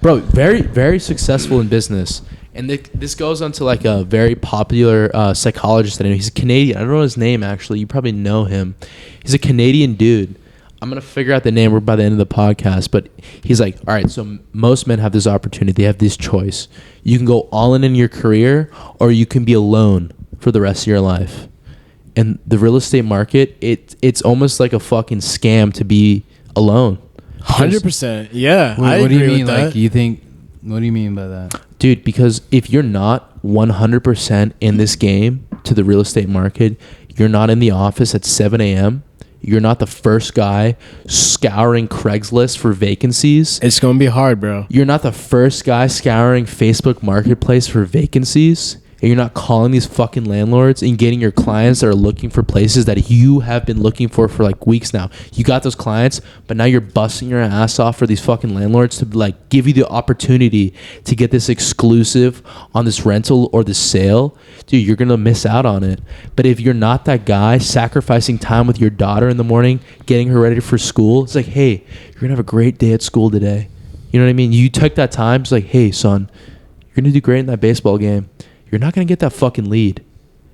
Bro, very, very successful in business. And this goes on to like a very popular psychologist that I know. He's a Canadian. I don't know his name, actually. You probably know him. He's a Canadian dude. I'm going to figure out the name by the end of the podcast. But he's like, all right, so most men have this opportunity. They have this choice. You can go all in your career, or you can be alone for the rest of your life. And the real estate market, it's almost like a fucking scam to be alone. 100%. Yeah. What do you mean? Like, you think, what do you mean by that? Dude, because if you're not 100% in this game to the real estate market, you're not in the office at 7 a.m., you're not the first guy scouring Craigslist for vacancies. It's going to be hard, bro. You're not the first guy scouring Facebook Marketplace for vacancies. And you're not calling these fucking landlords and getting your clients that are looking for places that you have been looking for like weeks now. You got those clients, but now you're busting your ass off for these fucking landlords to like give you the opportunity to get this exclusive on this rental or this sale. Dude, you're going to miss out on it. But if you're not that guy sacrificing time with your daughter in the morning, getting her ready for school, it's like, hey, you're going to have a great day at school today. You know what I mean? You took that time. It's like, hey, son, you're going to do great in that baseball game. You're not going to get that fucking lead.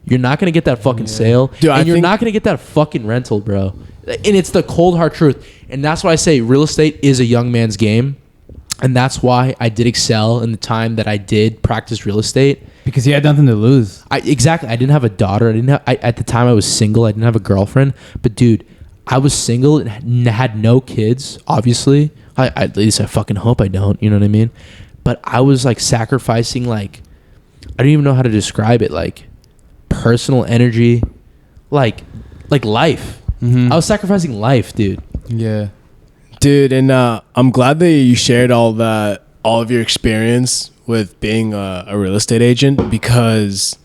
You're not going to get that fucking sale. Dude, and you're not going to get that fucking rental, bro. And it's the cold hard truth. And that's why I say real estate is a young man's game. And that's why I did excel in the time that I did practice real estate. Because you had nothing to lose. Exactly. I didn't have a daughter. At the time I was single. I didn't have a girlfriend. But dude, I was single and had no kids, obviously. At least I fucking hope I don't. You know what I mean? But I was like sacrificing like, I don't even know how to describe it. Like personal energy, like life. Mm-hmm. I was sacrificing life, dude. Yeah, dude. And I'm glad that you shared all of your experience with being a real estate agent, because,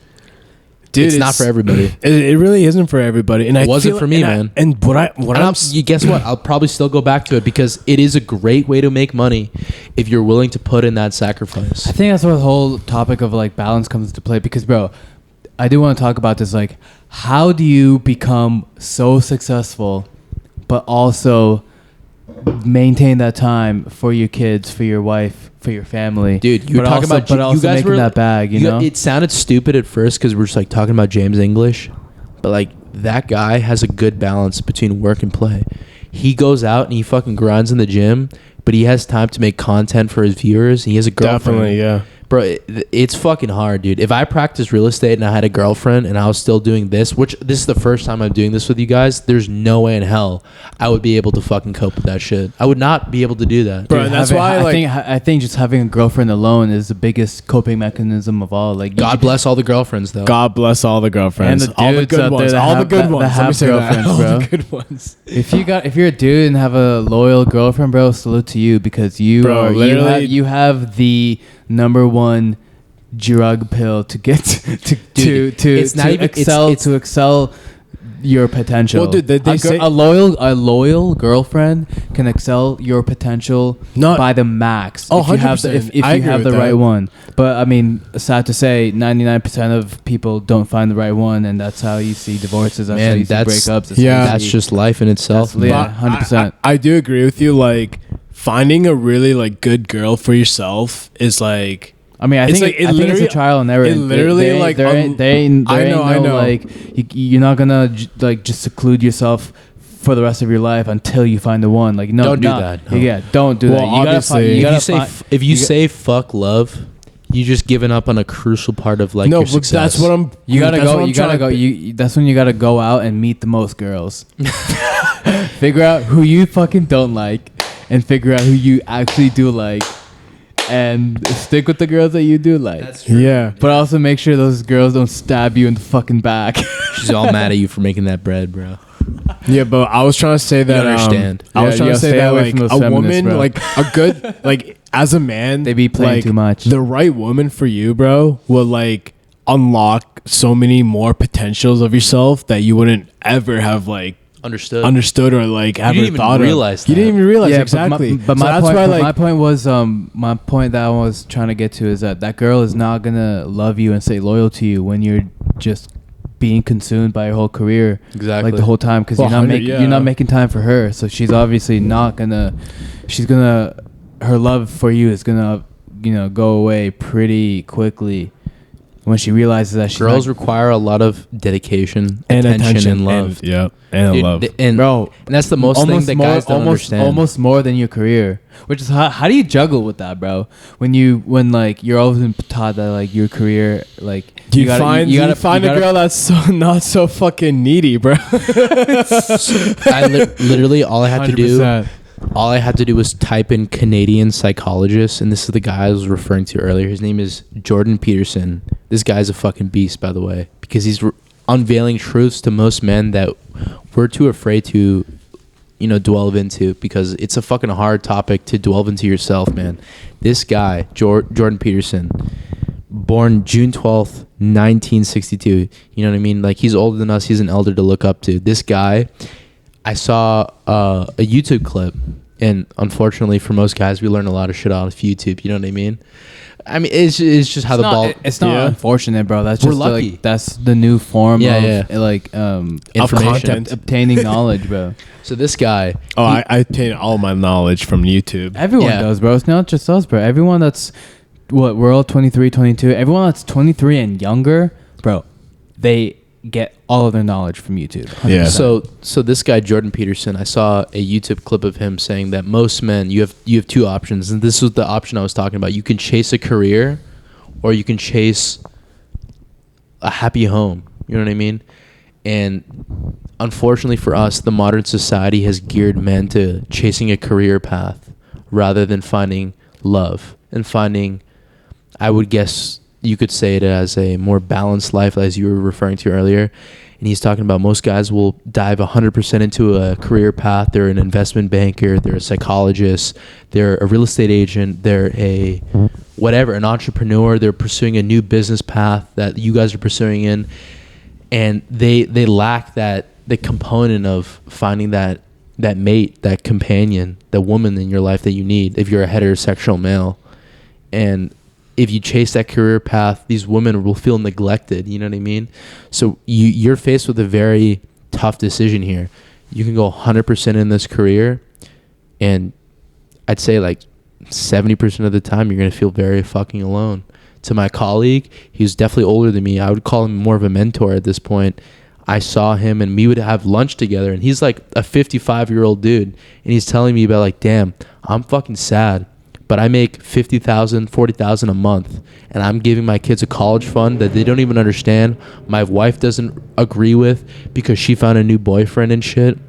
dude, it's not for everybody. It really isn't for everybody. And it wasn't for me, man. And you guess what? I'll probably still go back to it because it is a great way to make money if you're willing to put in that sacrifice. I think that's where the whole topic of like balance comes into play. Because, bro, I do want to talk about this. Like, how do you become so successful, but also maintain that time for your kids, for your wife, for your family? Dude, you're talking about, but also you guys making were that bag, you know? It sounded stupid at first because we're just like talking about James English, but like that guy has a good balance between work and play. He goes out and he fucking grinds in the gym, but he has time to make content for his viewers. He has a girlfriend. Definitely, yeah. Bro, it's fucking hard, dude. If I practiced real estate and I had a girlfriend and I was still doing this, which this is the first time I'm doing this with you guys, there's no way in hell I would be able to fucking cope with that shit. I would not be able to do that. Bro, and that's why I think just having a girlfriend alone is the biggest coping mechanism of all. Like, God bless all the girlfriends, though. God bless all the girlfriends. And the all the good ones. All the good ones. Let me say that. All the good ones. If you're a dude and have a loyal girlfriend, bro, salute to you, because you have the number one drug pill to get to excel your potential. Well, dude, they say a loyal girlfriend can excel your potential by the max. Oh, if you have if you have the right one. But I mean, sad to say, 99% of people don't find the right one, and that's how you see divorces. That's how you see breakups. That's just life in itself. Yeah, 100%. I do agree with you. Like, finding a really like good girl for yourself is like, I mean, I think it's a trial and error. It literally I know. Like, you're not gonna like just seclude yourself for the rest of your life until you find the one. Like, no, don't do that. No. Yeah, don't do that. If you say fuck love, you just giving up on a crucial part of like your success. That's what I'm. You gotta go. That's when you gotta go out and meet the most girls. Figure out who you fucking don't like, and figure out who you actually do like. And stick with the girls that you do like. That's true. Yeah. But also make sure those girls don't stab you in the fucking back. She's all mad at you for making that bread, bro. Yeah, but I was trying to say that. You understand. I was trying to say that like a woman, bro. like a good, like as a man, they be playing too much. The right woman for you, bro, will like unlock so many more potentials of yourself that you wouldn't ever have like understood or like ever thought of. You didn't even realize exactly. But my point was my point that I was trying to get to is that girl is not gonna love you and stay loyal to you when you're just being consumed by your whole career, exactly, like the whole time, because you're not making time for her. So she's obviously not gonna. She's gonna her love for you is gonna, go away pretty quickly when she realizes that girls require a lot of dedication, and attention, and love. And Dude, love. And bro, and that's the most thing that guys don't understand. Almost more than your career. Which is how do you juggle with that, bro? When like you're always been taught that like your career, like you find a girl that's so not so fucking needy, bro. Literally all I had to do 100%. all I had to do was type in Canadian psychologist, and this is the guy I was referring to earlier. His name is Jordan Peterson. This guy's a fucking beast, by the way, because he's unveiling truths to most men that we're too afraid to, delve into, because it's a fucking hard topic to delve into yourself, man. This guy, Jordan Peterson, born June 12th, 1962. You know what I mean? Like, he's older than us. He's an elder to look up to. This guy, I saw a YouTube clip, and unfortunately for most guys, we learn a lot of shit off YouTube. You know what I mean? I mean, it's just how It's not unfortunate, bro. That's We're just lucky. like that's the new form of like information. obtaining knowledge, bro. So this guy, I obtain all my knowledge from YouTube. Everyone does, bro. It's not just us, bro. Everyone that's we're all 23, 22. Everyone that's 23 and younger, bro, they get all of their knowledge from YouTube. 100%. Yeah. So this guy Jordan Peterson, I saw a YouTube clip of him saying that most men, you have two options, and this was the option I was talking about. You can chase a career, or you can chase a happy home. You know what I mean? And unfortunately for us, the modern society has geared men to chasing a career path rather than finding love and finding, I would guess you could say it as a more balanced life, as you were referring to earlier. And he's talking about most guys will dive 100% into a career path. They're an investment banker, they're a psychologist, they're a real estate agent, they're a whatever, an entrepreneur. They're pursuing a new business path that you guys are pursuing in, and they lack the component of finding that mate, that companion, that woman in your life that you need if you're a heterosexual male. And if you chase that career path, these women will feel neglected. You know what I mean? So you're faced with a very tough decision here. You can go 100% in this career, and I'd say like 70% of the time you're going to feel very fucking alone. To my colleague, he was definitely older than me. I would call him more of a mentor at this point. I saw him and we would have lunch together, and he's like a 55-year-old dude, and he's telling me about like, damn, I'm fucking sad, but I make $50,000, $40,000 a month, and I'm giving my kids a college fund that they don't even understand. My wife doesn't agree with because she found a new boyfriend and shit,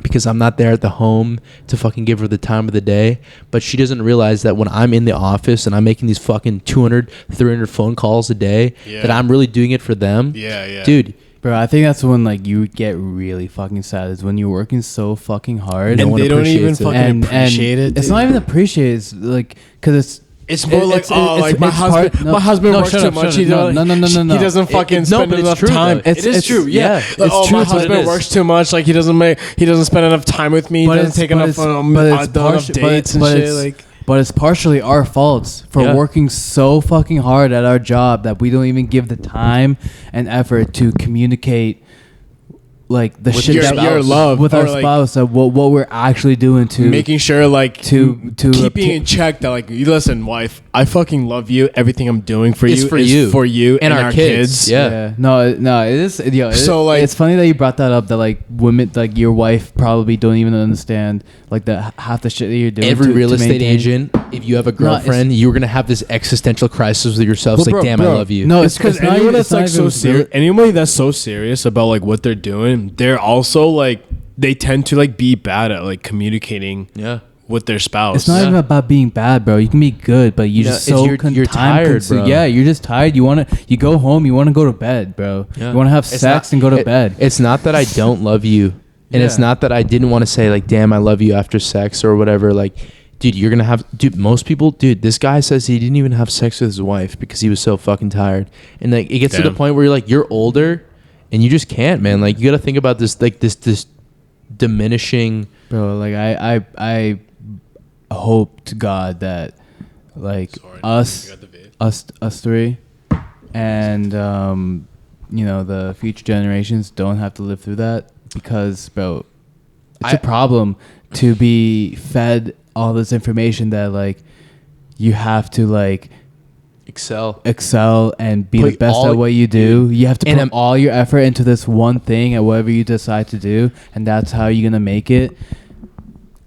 because I'm not there at the home to fucking give her the time of the day. But she doesn't realize that when I'm in the office and I'm making these fucking 200, 300 phone calls a day, that I'm really doing it for them. Yeah. Dude. Bro, I think that's when like you get really fucking sad, is when you're working so fucking hard and they don't even fucking appreciate it. It's not even appreciate. It's like, because it's more like my husband works too much. He doesn't fucking spend enough time. It is true. Yeah. It's true. My husband works too much. Like he doesn't spend enough time with me. He doesn't take enough dates and shit. Like. But it's partially our faults for working so fucking hard at our job that we don't even give the time and effort to communicate like the with shit that your love with our spouse, of what we're actually doing to making sure like to keeping in check that like, you listen, wife, I fucking love you. Everything I'm doing for you is for you and our kids. Yeah. No, it is. So like, it's funny that you brought that up. That like women, like your wife, probably don't even understand like the half the shit that you're doing. Every real estate agent, if you have a girlfriend, you're gonna have this existential crisis with yourself. It's like, damn, I love you. No, it's because anyone that's like so serious, anybody that's so serious about like what they're doing, they're also like, they tend to like be bad at like communicating with their spouse. It's not even about being bad, bro. You can be good, but you're tired, bro. Yeah, you're just tired. You go home, you want to go to bed, bro. You want to have sex and go to bed. It's not that I don't love you, and it's not that I didn't want to say like, damn, I love you after sex or whatever. Like, dude, you're gonna have, most people, this guy says he didn't even have sex with his wife because he was so fucking tired. And like, it gets to the point where you're like, you're older and you just can't, man. Like, you got to think about this, like this diminishing, bro. Like I hope to God that like us three and the future generations don't have to live through that, because bro, it's a problem to be fed all this information that like you have to like excel and be Put the best all- at what you do. You have to And put all your effort into this one thing at whatever you decide to do, and that's how you're gonna make it.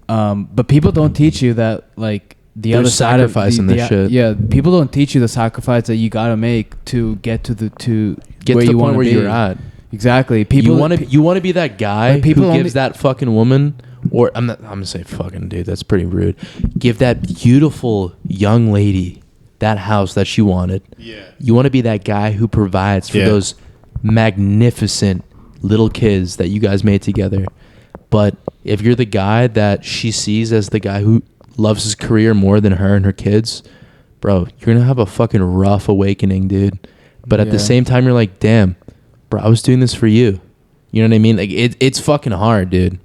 But people don't teach you that like the There's other side of sacrifice in this shit. Yeah, people don't teach you the sacrifice that you gotta make to get to get where to you the point want to where be. you're at. Exactly. People You want to be that guy like, people who only- gives that fucking woman, or I'm gonna say fucking dude. That's pretty rude. Give that beautiful young lady that house that she wanted. Yeah. You want to be that guy who provides for Yeah. those magnificent little kids that you guys made together. But if you're the guy that she sees as the guy who loves his career more than her and her kids, bro, you're gonna have a fucking rough awakening, dude. But at the Yeah. same time, you're like, damn, bro, I was doing this for you. You know what I mean? Like it's fucking hard, dude.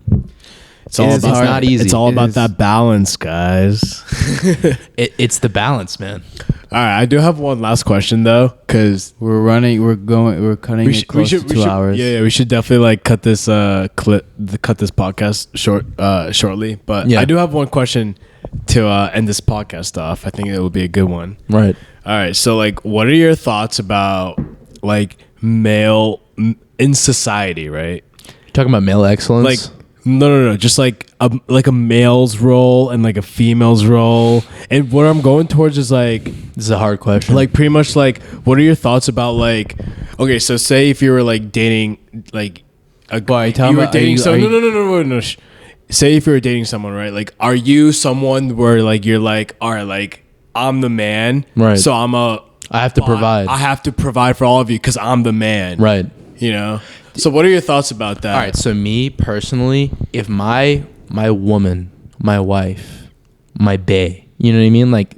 It's all It's about not easy. It's all It about is. that balance, guys. It's the balance, man. All right, I do have one last question though, because we're cutting it close to 2 hours. Yeah, we should definitely like cut this cut this podcast shortly. But Yeah. I do have one question to end this podcast off. I think it would be a good one. Right. All right, so like, what are your thoughts about like in society, right? Talking about male excellence. Like, no, just like a male's role and like a female's role. And what I'm going towards is like, this is a hard question. like pretty much like, what are your thoughts about like, okay, so say if you were like dating like Are you talking you were about- dating are someone, you- no. Say if you were dating someone, right? Like, are you someone where like you're like, all right, like I'm the man, Right. So I have to provide. I have to provide for all of you because I'm the man, Right. You know. So what are your thoughts about that? All right, so me personally, if my woman, my wife, my bae, you know what I mean? Like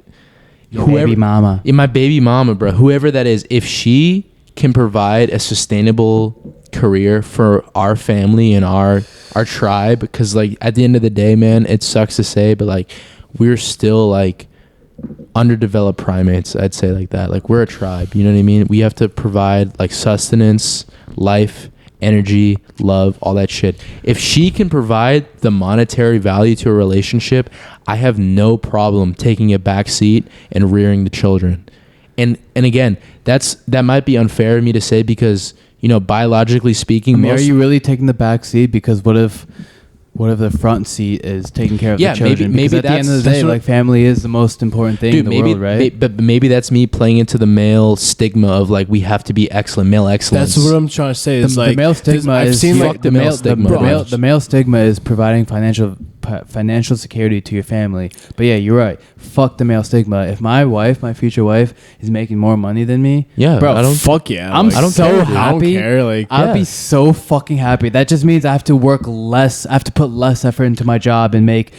Your baby mama. Yeah, my baby mama, bro, whoever that is, if she can provide a sustainable career for our family and our tribe, because like at the end of the day, man, it sucks to say, but like we're still like underdeveloped primates, I'd say, like that. Like we're a tribe, you know what I mean? We have to provide like sustenance, life, energy, love, all that shit. If she can provide the monetary value to a relationship, I have no problem taking a back seat and rearing the children. And again, that might be unfair of me to say because, you know, biologically speaking, I mean, are most, you really taking the back seat? Because what if the front seat is taking care of Yeah, the children? maybe Because at the end of the that's day, what- like family is the most important thing in the maybe, world, right? but maybe that's me playing into the male stigma of like we have to be excellent, male excellence. That's what I'm trying to say. The, Is the like male stigma I've is seen fuck like the male stigma, bro. the male stigma is providing financial security to your family. But yeah, you're right. Fuck the male stigma. If my future wife, is making more money than me, Yeah, bro, I don't- fuck yeah. I'm like, I don't so care, dude. happy. I don't care. Like, I'd Yeah. be so fucking happy. That just means I have to work less. I have to put less effort into my job and make.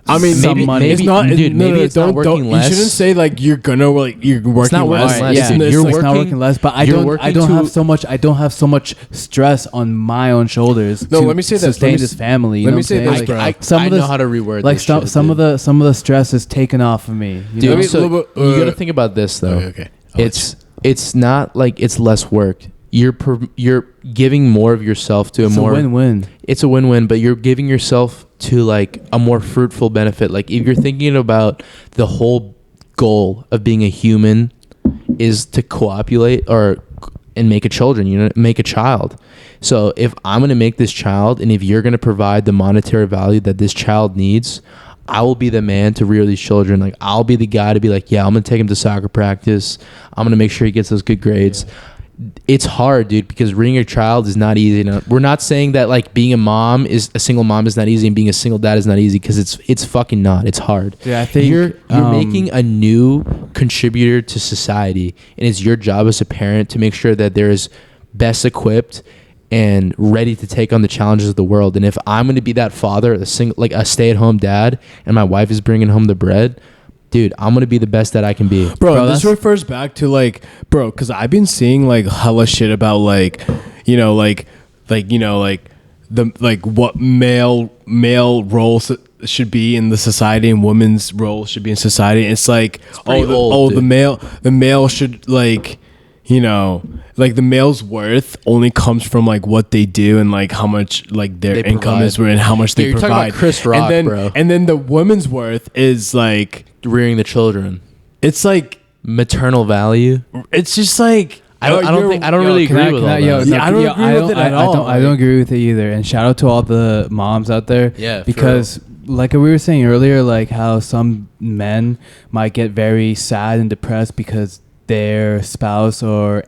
I mean, some maybe- money. maybe- it's not, dude, no, maybe no, it's not don't, working don't, less. You shouldn't say like you're working not working less. less, Yeah, dude. it's You're not working- working less, but I you're don't. I working don't to- have so much. I don't have so much stress on my own shoulders. No, to let me say this. Let Sustain me this s- family. You let know me what say I'm this, saying? bro. Like, some I of know the- how to reword like this some shit, some of dude. the stress is taken off of me. You Dude, know? Maybe so a little bit, you gotta think about this though. Okay. I'll let It's not like it's less work. You're giving more of yourself to It's a more win-win. It's a win-win, but you're giving yourself to like a more fruitful benefit. Like if you're thinking about the whole goal of being a human is to copulate and make a children, you know, make a child. So if I'm going to make this child and if you're going to provide the monetary value that this child needs, I will be the man to rear these children. Like I'll be the guy to be like, yeah, I'm going to take him to soccer practice. I'm going to make sure he gets those good grades. It's hard, dude, because rearing a child is not easy. We're not saying that like being a single mom is not easy and being a single dad is not easy because it's fucking not. It's hard. Yeah, I think you're making a new contributor to society, and it's your job as a parent to make sure that they're best equipped and ready to take on the challenges of the world. And if I'm going to be that father, a stay-at-home dad, and my wife is bringing home the bread, dude, I'm going to be the best that I can be. Bro, this refers back to like, bro, because I've been seeing like hella shit about like, you know, like the like what male roles should be in the society and women's role should be in society. It's like pretty old, the dude. male should like, like the male's worth only comes from like what they do and like how much like their They income is provide. and how much they You're talking provide. about Chris Rock, and then, bro. And then the woman's worth is like, Rearing the children, it's like, maternal value. it's just like, I don't really Can agree with all that. Yeah, I don't agree with it at all. I don't agree with it either. And shout out to all the moms out there. Yeah, for because like we were saying earlier, like how some men might get very sad and depressed because their spouse or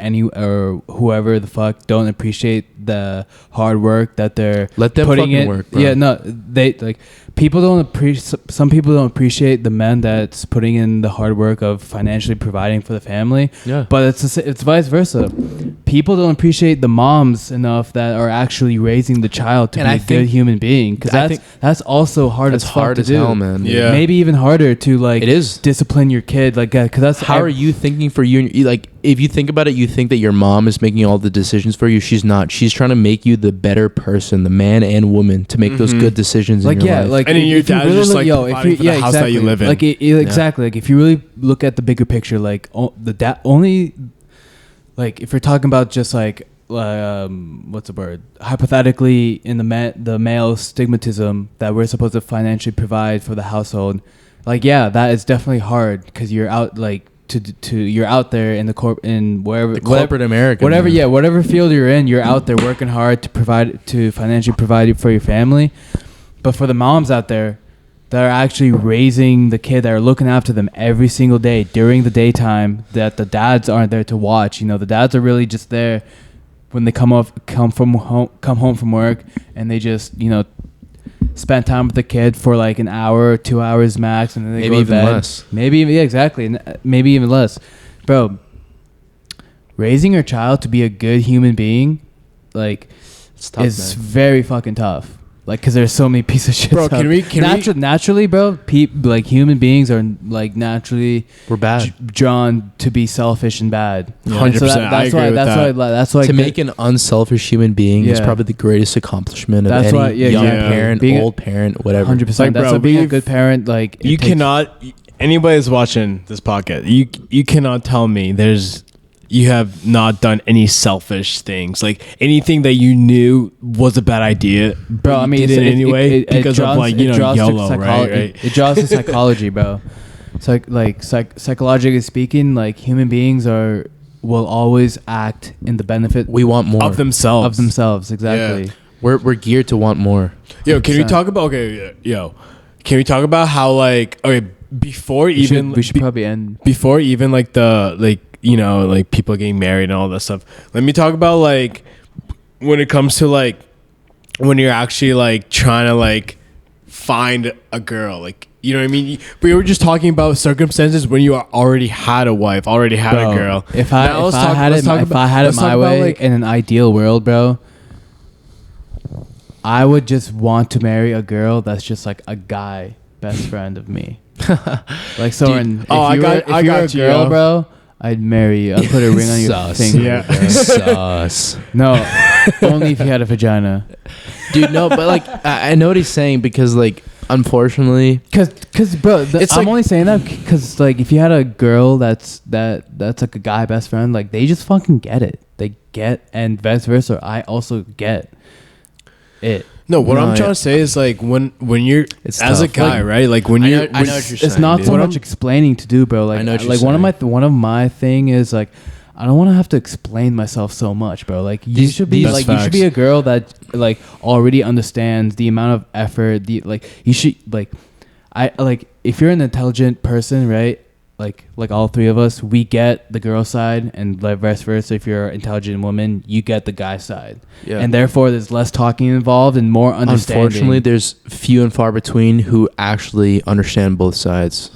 whoever the fuck don't appreciate the hard work that they're Let them putting fucking in. work, bro. Yeah, no, they like people don't appreciate. Some people don't appreciate the men that's putting in the hard work of financially providing for the family. Yeah. But it's vice versa. People don't appreciate the moms enough that are actually raising the child to And be I a good think- human being. Because I that's think that's also hard That's as fuck hard to as do. hell, man. Yeah. Maybe even harder to like It is. discipline your kid, like because that's How are you thinking for you? Like, if you think about it, you think that your mom is making all the decisions for you. She's not. She's trying to make you the better person, the man and woman, to make those good decisions like in your yeah life. like And then your if you dad really just, look- like, yo, if providing you for the yeah house that you exactly live in. like exactly like if you really look at the bigger picture, like the dad only like if you're talking about just like what's the word, hypothetically in the male stigmatism that we're supposed to financially provide for the household, like yeah, that is definitely hard because you're out like to you're out there in wherever corporate America, whatever man. yeah whatever field you're in, you're out there working hard to financially provide for your family. But for the moms out there that are actually raising the kid, that are looking after them every single day during the daytime, that the dads aren't there to watch. The dads are really just there when they come home from work, and they just spend time with the kid for like an hour, 2 hours max, and then they Maybe go to even bed. less. Maybe even, yeah, exactly, maybe even less, bro. Raising your child to be a good human being, like, It's tough, is man. very fucking tough. Like, cause there's so many pieces of shit. Bro, can we- naturally, bro? Like human beings are like naturally We're bad. drawn to be selfish and bad. Yeah. 100%, I agree with that. That's why. To make an unselfish human being is Yeah. probably the greatest accomplishment of That's any why- yeah, young yeah. parent, Being a- old parent, whatever. 100%. Like, That's bro, why being a we've- good parent, like You cannot. Anybody that's watching this podcast, you cannot tell me you have not done any selfish things, like anything that you knew was a bad idea, bro. but I you mean, did it anyway because of like YOLO, right? It draws to psychology, bro. So psychologically speaking, like human beings will always act in the benefit We want more. Of themselves. Exactly. Yeah. We're geared to want more. Yo, can we 100%. talk about can we talk about how like before We even should probably end. before even like the like like people getting married and all that stuff, let me talk about like when it comes to like when you're actually like trying to like find a girl, like you know what I mean. We were just talking about circumstances when you already had a wife, already had Bro, a girl. If I had it my way, like, in an ideal world, bro, I would just want to marry a girl that's just like a guy best friend of me. Like Soren, if I you got were a you, girl, yo. bro, I'd marry you. I'd put a ring on your Sus. finger. Yeah. bro. Sus. No, only if you had a vagina. Dude, no, but like I know what he's saying, because like unfortunately, Cause, bro, It's I'm like- only saying that because, like, if you had a girl that's like a guy best friend, like, they just fucking get it. They get, and vice versa. I also get it. No, what No, I'm yeah. trying to say is like when you're It's as a tough. guy, Like, right? Like when I you're know what you're It's saying, not dude. so What much I'm- explaining to do, bro. Like, I know what you're like one saying. of my thing is like, I don't want to have to explain myself so much, bro. Like, you should be That's like, you should facts. be a girl that like already understands the amount of effort. You should like, if you're an intelligent person, right? Like all three of us, we get the girl side, and like vice versa. If you're an intelligent woman, you get the guy side, Yeah. and therefore there's less talking involved and more understanding. unfortunately, there's few and far between who actually understand both sides.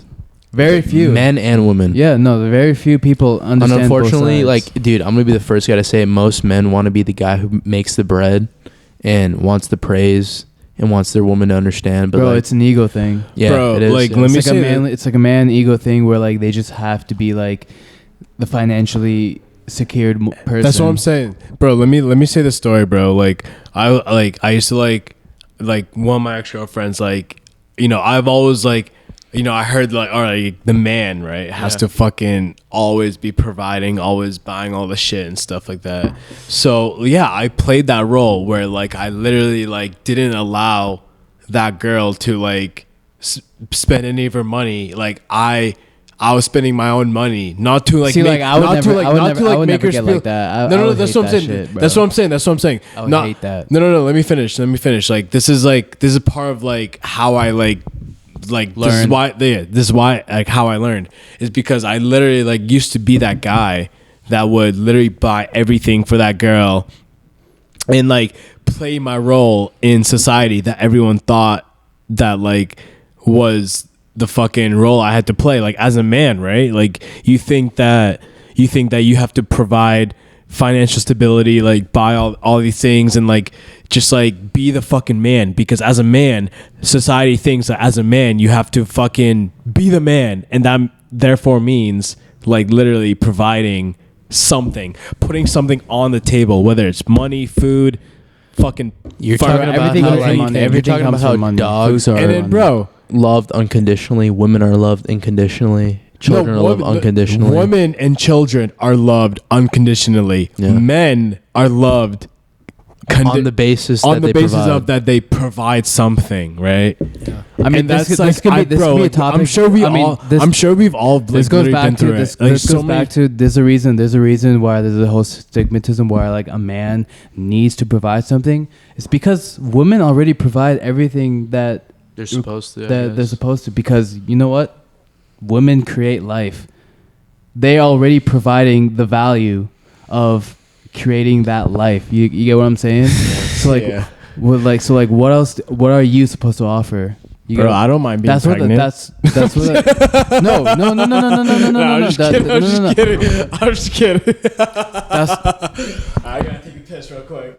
very few men and women. Yeah, no, the very few people And understand. unfortunately, both sides. like, dude, I'm gonna be the first guy to say it. Most men want to be the guy who makes the bread and wants the praise and wants their woman to understand. But bro, like, it's an ego thing. yeah, Bro, it is. like, yeah. let It's me like say a man. It's like a man ego thing where like they just have to be like the financially secured person. That's what I'm saying, bro. Let me say the story, bro. Like I used to like one of my ex girlfriends. Like I've always like you know, I heard like, all right, the man, right, has Yeah. to fucking always be providing, always buying all the shit and stuff like that. So yeah, I played that role where like I literally like didn't allow that girl to like spend any of her money. Like I was spending my own money, not to like See, make, like, I would not never- to like, I would not never- to I like would make never her get feel like that. I no, would that's hate what I'm that saying. shit, bro. That's what I'm saying. That's what I'm saying. I would Not- hate that. No. Let me finish. Like this is part of like how I like this is Learn. why this is why like how I learned is because I literally like used to be that guy that would literally buy everything for that girl and like play my role in society that everyone thought that like was the fucking role I had to play, like as a man, right? Like you think that you have to provide financial stability, like buy all these things and like just like be the fucking man, because as a man, society thinks that as a man you have to fucking be the man, and that therefore means like literally providing something, putting something on the table, whether it's money, food, fucking You're fucking talking about everything how comes from like, money. you're Everything talking about comes how from money. dogs Food are and then bro, loved unconditionally, women are loved unconditionally, children are loved unconditionally. Women and children are loved unconditionally. Yeah. Men are loved on the basis on that the they basis provide. of that they provide something, right? I mean, And this that's could like, be I- this bro, could be a like, topic. I'm sure we've all like, This goes literally back been to through this. it. Like, This so goes many- back to there's a reason. There's a reason why there's a whole stigmatism where like a man needs to provide something. It's because women already provide everything that they're supposed to. I that they're guess. supposed to. Because you know what, women create life. They already providing the value of creating that life. You get what I'm saying? So like, Yeah. what else? What are you supposed to offer? You Bro, get- I don't mind being that's what pregnant. that's what no I'm just kidding. I'm no, just no. kidding. I'm just kidding. That's I gotta take a piss real quick.